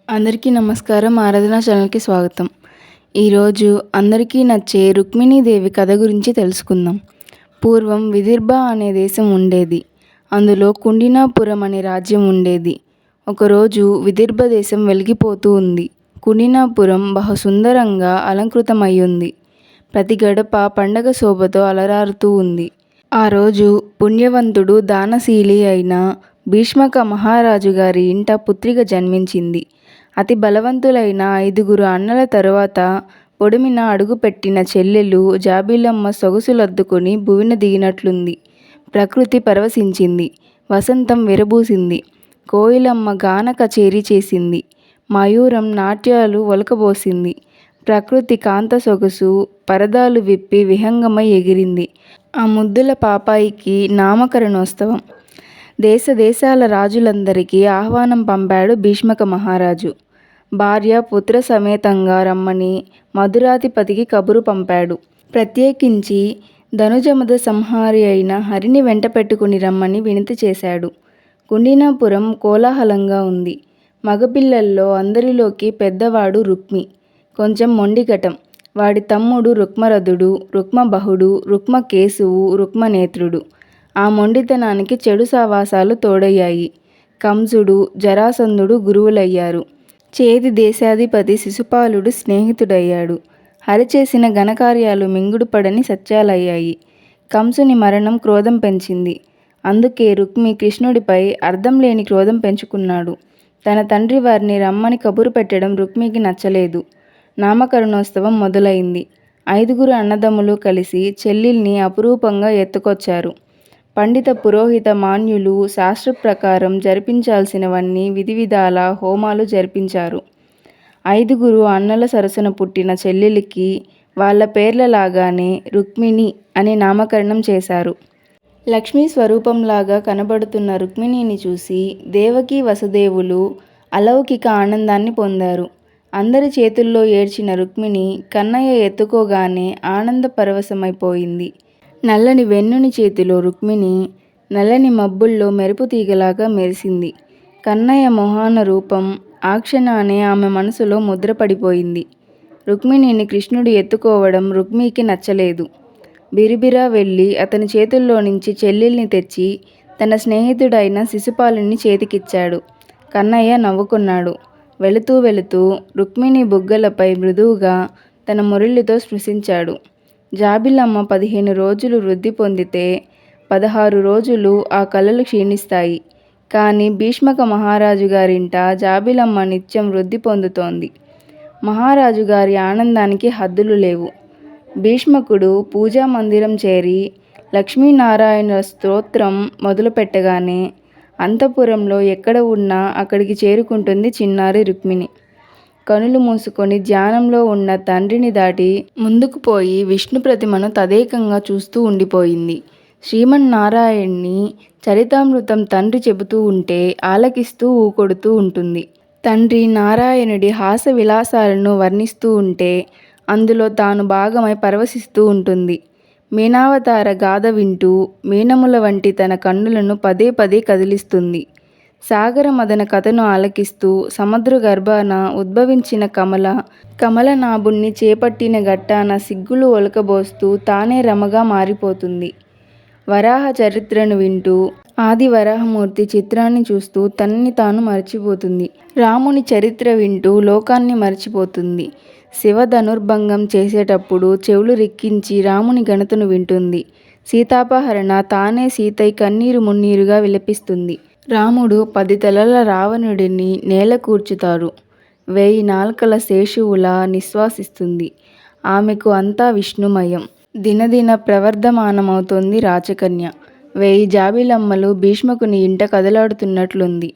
అందరికీ నమస్కారం. ఆరాధన ఛానల్‌కి స్వాగతం. ఈరోజు అందరికీ నచ్చే రుక్మిణీదేవి కథ గురించి తెలుసుకుందాం. పూర్వం విదర్భ అనే దేశం ఉండేది. అందులో కుండినాపురం అనే రాజ్యం ఉండేది. ఒకరోజు విదర్భ దేశం వెలిగిపోతూ ఉంది. కుండినాపురం బహుసుందరంగా అలంకృతమయ్యుంది. ప్రతి గడప పండగ శోభతో అలరారుతూ ఉంది. ఆ రోజు పుణ్యవంతుడు దానశీలి అయిన భీష్మక మహారాజు గారి ఇంట పుత్రిక జన్మించింది. అతి బలవంతులైన 5 అన్నల తరువాత పొడిమిన అడుగుపెట్టిన చెల్లెలు జాబిలమ్మ సొగసులద్దుకుని భువిన దిగినట్లుంది. ప్రకృతి పరవశించింది. వసంతం విరబూసింది. కోయిలమ్మ గాన కచేరీ చేసింది. మయూరం నాట్యాలు ఒలకబోసింది. ప్రకృతి కాంత సొగసు పరదాలు విప్పి విహంగమై ఎగిరింది. ఆ ముద్దుల పాపాయికి నామకరణోత్సవం. దేశ దేశాల రాజులందరికీ ఆహ్వానం పంపాడు భీష్మక మహారాజు. భార్య పుత్ర సమేతంగా రమ్మని మధురాధిపతికి కబురు పంపాడు. ప్రత్యేకించి ధనుజమద సంహారి అయిన హరిని వెంట పెట్టుకుని రమ్మని వినతి చేశాడు. కుండినాపురం కోలాహలంగా ఉంది. మగపిల్లల్లో అందరిలోకి పెద్దవాడు రుక్మి. కొంచెం మొండిఘటం. వాడి తమ్ముడు రుక్మరథుడు, రుక్మబహుడు, రుక్మకేశువు, రుక్మనేత్రుడు. ఆ మొండితనానికి చెడు సావాసాలు తోడయ్యాయి. కంసుడు, జరాసంధుడు గురువులయ్యారు. చేది దేశాధిపతి శిశుపాలుడు స్నేహితుడయ్యాడు. హరి చేసిన ఘనకార్యాలు మింగుడుపడని సత్యాలయ్యాయి. కంసుని మరణం క్రోధం పెంచింది. అందుకే రుక్మి కృష్ణుడిపై అర్థం లేని క్రోధం పెంచుకున్నాడు. తన తండ్రి వారిని రమ్మని కబురు పెట్టడం రుక్మికి నచ్చలేదు. నామకరణోత్సవం మొదలైంది. 5 అన్నదమ్ములు కలిసి చెల్లెల్ని అపురూపంగా ఎత్తుకొచ్చారు. పండిత పురోహిత మాన్యులు శాస్త్ర ప్రకారం జరిపించాల్సినవన్నీ విధివిధాల హోమాలు జరిపించారు. 5 అన్నల సరసన పుట్టిన చెల్లెలికి వాళ్ళ పేర్లలాగానే రుక్మిణి అని నామకరణం చేశారు. లక్ష్మీ స్వరూపంలాగా కనబడుతున్న రుక్మిణిని చూసి దేవకి వసుదేవులు అలౌకిక ఆనందాన్ని పొందారు. అందరి చేతుల్లో ఏడ్చిన రుక్మిణి కన్నయ్య ఎత్తుకోగానే ఆనంద పరవశమైపోయింది. నల్లని వెన్నుని చేతిలో రుక్మిణి నల్లని మబ్బుల్లో మెరుపు తీగలాగా మెరిసింది. కన్నయ్య మొహాన రూపం ఆ క్షణానే ఆమె మనసులో ముద్రపడిపోయింది. రుక్మిణిని కృష్ణుడు ఎత్తుకోవడం రుక్మికి నచ్చలేదు. బిరిబిరా వెళ్ళి అతని చేతుల్లో నుంచి చెల్లెల్ని తెచ్చి తన స్నేహితుడైన శిశుపాలుని చేతికిచ్చాడు. కన్నయ్య నవ్వుకున్నాడు. వెళుతూ వెళుతూ రుక్మిణి బుగ్గలపై మృదువుగా తన మురళితో స్పృశించాడు. జాబిలమ్మ 15 రోజులు వృద్ధి పొందితే 16 రోజులు ఆ కళలు క్షీణిస్తాయి. కానీ భీష్మక మహారాజు గారింట జాబిలమ్మ నిత్యం వృద్ధి పొందుతోంది. మహారాజు గారి ఆనందానికి హద్దులు లేవు. భీష్మకుడు పూజా మందిరం చేరి లక్ష్మీనారాయణ స్తోత్రం మొదలుపెట్టగానే అంతఃపురంలో ఎక్కడ ఉన్నా అక్కడికి చేరుకుంటుంది చిన్నారి రుక్మిణి. కనులు మూసుకొని ధ్యానంలో ఉన్న తండ్రిని దాటి ముందుకు పోయి విష్ణు ప్రతిమను తదేకంగా చూస్తూ ఉండిపోయింది. శ్రీమన్నారాయణ్ణి చరితామృతం తండ్రి చెబుతూ ఉంటే ఆలకిస్తూ ఊకొడుతూ ఉంటుంది. తండ్రి నారాయణుడి హాస విలాసాలను వర్ణిస్తూ ఉంటే అందులో తాను భాగమై పరవశిస్తూ ఉంటుంది. మీనావతార గాథ వింటూ మీనముల వంటి తన కన్నులను పదే పదే కదిలిస్తుంది. సాగర మదన కథను ఆలకిస్తూ సముద్ర గర్భాన ఉద్భవించిన కమలనాభుణ్ణి చేపట్టిన ఘట్టాన సిగ్గులు ఒలకబోస్తూ తానే రమగా మారిపోతుంది. వరాహ చరిత్రను వింటూ ఆది వరాహమూర్తి చిత్రాన్ని చూస్తూ తనని తాను మర్చిపోతుంది. రాముని చరిత్ర వింటూ లోకాన్ని మర్చిపోతుంది. శివ ధనుర్భంగం చేసేటప్పుడు చెవులు రిక్కించి రాముని ఘనతను వింటుంది. సీతాపహరణ తానే సీతై కన్నీరు మున్నీరుగా విలపిస్తుంది. రాముడు 10 తలల రావణుడిని నేల కూర్చుతారు. 1000 నాల్కల శేషువులా నిశ్వాసిస్తుంది. ఆమెకు అంతా విష్ణుమయం. దినదిన ప్రవర్ధమానమవుతోంది రాచకన్య. 1000 జాబిలమ్మలు భీష్మకుని ఇంట కదలాడుతున్నట్లుంది.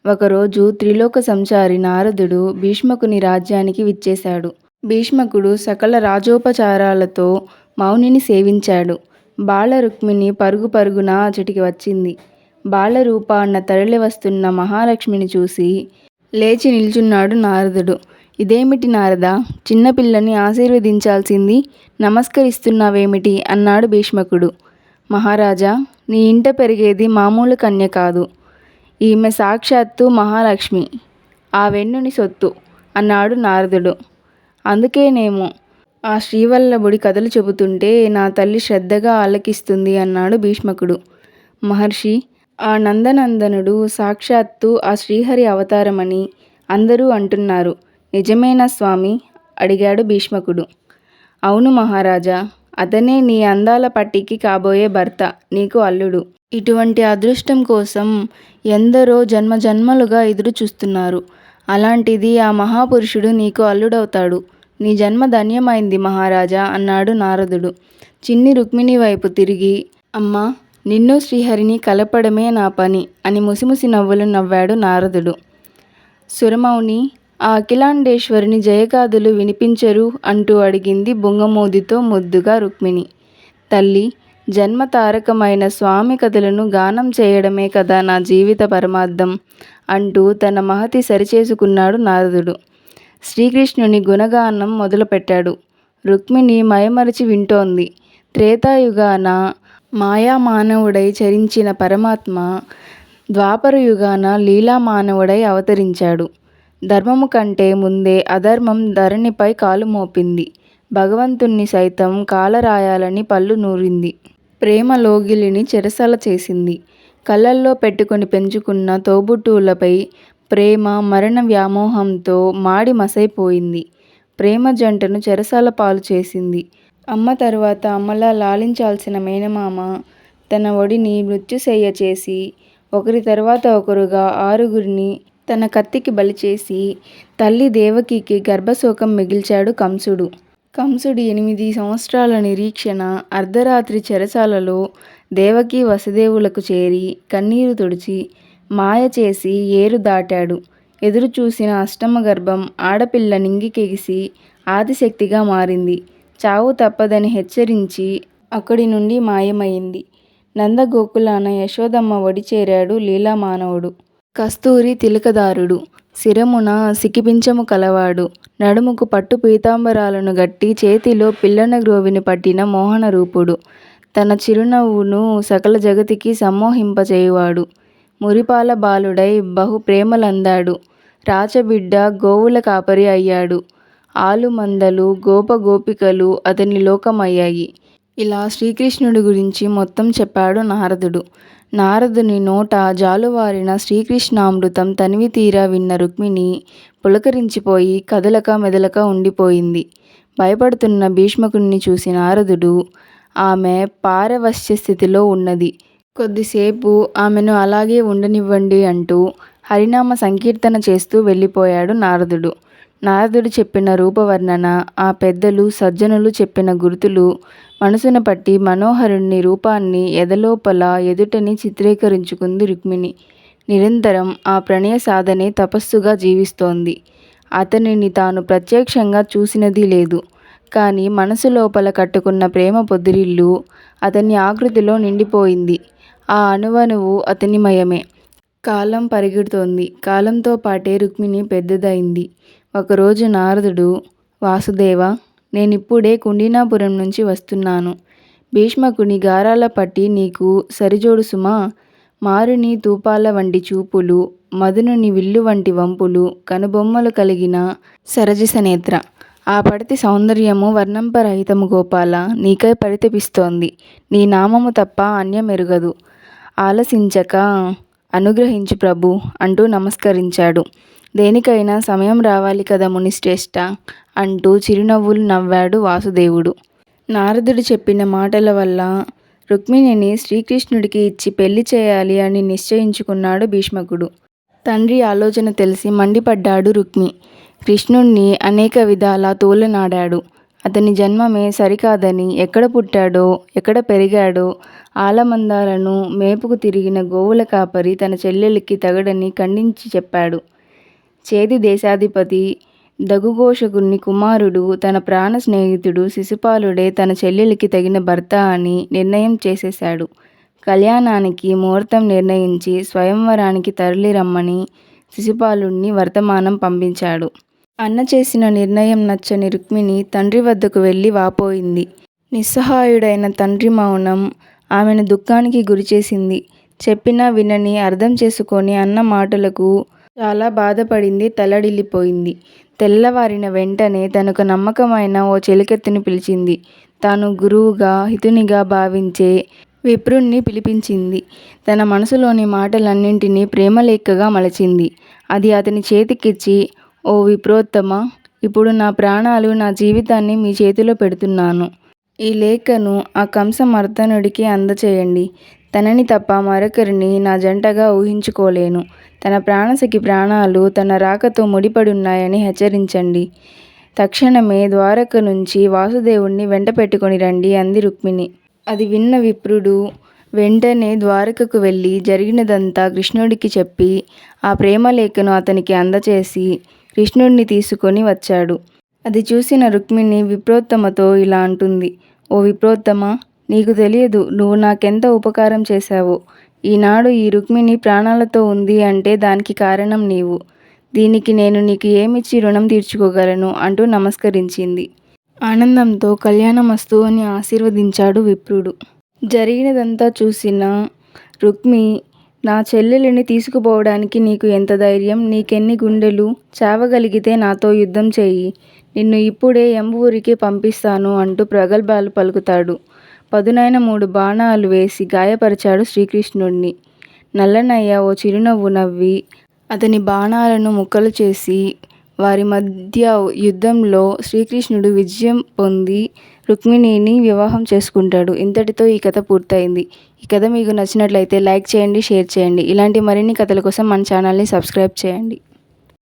ఒకరోజు త్రిలోక సంచారి నారదుడు భీష్మకుని రాజ్యానికి విచ్చేశాడు. భీష్మకుడు సకల రాజోపచారాలతో మౌనిని సేవించాడు. బాల రుక్మిణి పరుగు పరుగున అచటికి వచ్చింది. బాలరూపాన్న తరలి వస్తున్న మహాలక్ష్మిని చూసి లేచి నిల్చున్నాడు నారదుడు. ఇదేమిటి నారదా, చిన్నపిల్లని ఆశీర్వదించాల్సింది నమస్కరిస్తున్నావేమిటి అన్నాడు భీష్మకుడు. మహారాజా, నీ ఇంట పెరిగేది మామూలు కన్య కాదు. ఈమె సాక్షాత్తు మహాలక్ష్మి. ఆ వెన్నుని సొత్తు అన్నాడు నారదుడు. అందుకేనేమో ఆ శ్రీవల్లభుడి కథలు చెబుతుంటే నా తల్లి శ్రద్ధగా ఆలకిస్తుంది అన్నాడు భీష్మకుడు. మహర్షి, ఆ నందనందనుడు సాక్షాత్తు ఆ శ్రీహరి అవతారమని అందరూ అంటున్నారు. నిజమేనా స్వామి? అడిగాడు భీష్మకుడు. అవును మహారాజా, అతనే నీ అందాల పట్టికి కాబోయే భర్త, నీకు అల్లుడు. ఇటువంటి అదృష్టం కోసం ఎందరో జన్మజన్మలుగా ఎదురు చూస్తున్నారు. అలాంటిది ఆ మహాపురుషుడు నీకు అల్లుడవుతాడు. నీ జన్మ ధన్యమైంది మహారాజా అన్నాడు నారదుడు. చిన్ని రుక్మిణి వైపు తిరిగి, అమ్మా, నిన్ను శ్రీహరిని కలపడమే నా పని అని ముసిముసి నవ్వులు నవ్వాడు నారదుడు. సురమౌని, ఆ అఖిలాండేశ్వరుని జయగాథలు వినిపించరు అంటూ అడిగింది బుంగమూదితో ముద్దుగా రుక్మిణి. తల్లి, జన్మ తారకమైన స్వామి కథలను గానం చేయడమే కదా నా జీవిత పరమార్థం అంటూ తన మహతి సరిచేసుకున్నాడు నారదుడు. శ్రీకృష్ణుని గుణగానం మొదలుపెట్టాడు. రుక్మిణి మయమరచి వింటోంది. త్రేతాయుగాన మాయామానవుడై చరించిన పరమాత్మ ద్వాపరయుగాన లీలామానవుడై అవతరించాడు. ధర్మము కంటే ముందే అధర్మం ధరణిపై కాలు మోపింది. భగవంతుణ్ణి సైతం కాలరాయాలని పళ్ళు నూరింది. ప్రేమ లోగిలిని చెరసాల చేసింది. కళ్ళల్లో పెట్టుకొని పెంచుకున్న తోబుట్టువులపై ప్రేమ మరణ వ్యామోహంతో మాడి మసైపోయింది. ప్రేమ జంటను చెరసాల పాలు చేసింది. అమ్మ తరువాత అమ్మలా లాలించాల్సిన మేనమామ తన ఒడిని మృత్యుశయ్య చేసి ఒకరి తర్వాత ఒకరుగా 6గురిని తన కత్తికి బలి చేసి తల్లి దేవకికి గర్భశోకం మిగిల్చాడు కంసుడు. కంసుడి 8 సంవత్సరాల నిరీక్షణ అర్ధరాత్రి చెరసాలలో దేవకి వసుదేవులకు చేరి కన్నీరు తుడిచి మాయ చేసి ఏరు దాటాడు. ఎదురు చూసిన అష్టమ గర్భం ఆడపిల్ల నింగికెగిసి ఆదిశక్తిగా మారింది. చావు తప్పదని హెచ్చరించి అక్కడి నుండి మాయమైంది. నందగోకులాన యశోదమ్మ ఒడి చేరాడు లీలామానవుడు. కస్తూరి తిలకదారుడు, శిరమున సికిపించము కలవాడు, నడుముకు పట్టు పీతాంబరాలను గట్టి చేతిలో పిల్లన గ్రోవిని పట్టిన మోహన రూపుడు. తన చిరునవ్వును సకల జగతికి సమ్మోహింపచేయువాడు. మురిపాల బాలుడై బహు ప్రేమలందాడు. రాచబిడ్డ గోవుల కాపరి అయ్యాడు. ఆలుమందలు గోపగోపికలు అతని లోకమయ్యాయి. ఇలా శ్రీకృష్ణుడి గురించి మొత్తం చెప్పాడు నారదుడు. నారదుని నోట జాలువారిన శ్రీకృష్ణామృతం తనివి తీరా విన్న రుక్మిణి పులకరించిపోయి కదలక మెదలక ఉండిపోయింది. భయపడుతున్న భీష్మకుణ్ణి చూసి నారదుడు, ఆమె పారవశ్య స్థితిలో ఉన్నది, కొద్దిసేపు ఆమెను అలాగే ఉండనివ్వండి అంటూ హరినామ సంకీర్తన చేస్తూ వెళ్ళిపోయాడు నారదుడు. నారదుడు చెప్పిన రూపవర్ణన, ఆ పెద్దలు సజ్జనులు చెప్పిన గుర్తులు మనసున పట్టి మనోహరుని రూపాన్ని ఎదలోపల ఎదుటని చిత్రీకరించుకుంది రుక్మిణి. నిరంతరం ఆ ప్రణయ సాధనే తపస్సుగా జీవిస్తోంది. అతనిని తాను ప్రత్యక్షంగా చూసినది లేదు. కానీ మనసు లోపల కట్టుకున్న ప్రేమ పొదిరిల్లు అతని ఆకృతిలో నిండిపోయింది. ఆ అణువణువు అతనిమయమే. కాలం పరిగెడుతోంది. కాలంతో పాటే రుక్మిణి పెద్దదైంది. ఒకరోజు నారదుడు, వాసుదేవ, నేనిప్పుడే కుండినాపురం నుంచి వస్తున్నాను. భీష్మకుని గారాల పట్టి నీకు సరిజోడు సుమా. మారుని తూపాల వంటి చూపులు, మదనుని విల్లు వంటి వంపులు, కనుబొమ్మలు కలిగిన సరజసనేత్ర. ఆ పడితి సౌందర్యము వర్ణంపరహితము గోపాల, నీకై పరితపిస్తోంది. నీ నామము తప్ప అన్యమెరుగదు. ఆలసించక అనుగ్రహించు ప్రభు అంటూ నమస్కరించాడు. దేనికైనా సమయం రావాలి కదా మునిశ్రేష్ఠ అంటూ చిరునవ్వులు నవ్వాడు వాసుదేవుడు. నారదుడు చెప్పిన మాటల వల్ల రుక్మిణిని శ్రీకృష్ణుడికి ఇచ్చి పెళ్లి చేయాలి అని నిశ్చయించుకున్నాడు భీష్మకుడు. తండ్రి ఆలోచన తెలిసి మండిపడ్డాడు రుక్మి. కృష్ణుణ్ణి అనేక విధాలా తోలనాడాడు. అతని జన్మమే సరికాదని, ఎక్కడ పుట్టాడో ఎక్కడ పెరిగాడో ఆలమందాలను మేపుకు తిరిగిన గోవుల కాపరి తన చెల్లెలికి తగడని ఖండించి చెప్పాడు. చేది దేశాధిపతి దగుఘోషకుని కుమారుడు తన ప్రాణ స్నేహితుడు శిశుపాలుడే తన చెల్లెలికి తగిన భర్త అని నిర్ణయం చేసేశాడు. కళ్యాణానికి ముహూర్తం నిర్ణయించి స్వయంవరానికి తరలి రమ్మని శిశుపాలుణ్ణి వర్తమానం పంపించాడు. అన్న చేసిన నిర్ణయం నచ్చని రుక్మిణి తండ్రి వద్దకు వెళ్ళి వాపోయింది. నిస్సహాయుడైన తండ్రి మౌనం ఆమెను దుఃఖానికి గురిచేసింది. చెప్పినా వినని, అర్థం చేసుకొని అన్న మాటలకు చాలా బాధపడింది, తల్లడిల్లిపోయింది. తెల్లవారిన వెంటనే తనకు నమ్మకమైన ఓ చెలికెత్తుని పిలిచింది. తాను గురువుగా, హితునిగా భావించే విప్రుణ్ణి పిలిపించింది. తన మనసులోని మాటలన్నింటినీ ప్రేమలేఖగా మలచింది. అది అతని చేతికిచ్చి, ఓ విప్రోత్తమా, ఇప్పుడు నా ప్రాణాలు, నా జీవితాన్ని మీ చేతిలో పెడుతున్నాను. ఈ లేఖను ఆ కంసమర్దనుడికి అందచేయండి. తనని తప్ప మరొకరిని నా జంటగా ఊహించుకోలేను. తన ప్రాణసఖి ప్రాణాలు తన రాకతో ముడిపడున్నాయని హెచ్చరించండి. తక్షణమే ద్వారక నుంచి వాసుదేవుణ్ణి వెంట పెట్టుకొని రండి అంది రుక్మిణి. అది విన్న విప్రుడు వెంటనే ద్వారకకు వెళ్ళి జరిగినదంతా కృష్ణుడికి చెప్పి ఆ ప్రేమలేఖను అతనికి అందచేసి కృష్ణుడిని తీసుకొని వచ్చాడు. అది చూసిన రుక్మిణి విప్రోత్తమతో ఇలా అంటుంది. ఓ విప్రోత్తమా, నీకు తెలియదు నువ్వు నాకెంత ఉపకారం చేశావో. ఈనాడు ఈ రుక్మిణి ప్రాణాలతో ఉంది అంటే దానికి కారణం నీవు. దీనికి నేను నీకు ఏమిచ్చి రుణం తీర్చుకోగలను అంటూ నమస్కరించింది. ఆనందంతో కళ్యాణమస్తు అని ఆశీర్వదించాడు విప్రుడు. జరిగినదంతా చూసిన రుక్మి, నా చెల్లెలిని తీసుకుపోవడానికి నీకు ఎంత ధైర్యం, నీకెన్ని గుండెలు, చావగలిగితే నాతో యుద్ధం చేయి, నిన్ను ఇప్పుడే యమపురికి పంపిస్తాను అంటూ ప్రగల్భాలు పలుకుతాడు. పదునైన 3 బాణాలు వేసి గాయపరిచాడు శ్రీకృష్ణుణ్ణి. నల్లనయ్య ఓ చిరునవ్వు నవ్వి అతని బాణాలను ముక్కలు చేసి వారి మధ్య యుద్ధంలో శ్రీకృష్ణుడు విజయం పొంది రుక్మిణిని వివాహం చేసుకుంటాడు. ఇంతటితో ఈ కథ పూర్తయింది. ఈ కథ మీకు నచ్చినట్లయితే లైక్ చేయండి, షేర్ చేయండి. ఇలాంటి మరిన్ని కథల కోసం మన ఛానల్ని సబ్స్క్రైబ్ చేయండి.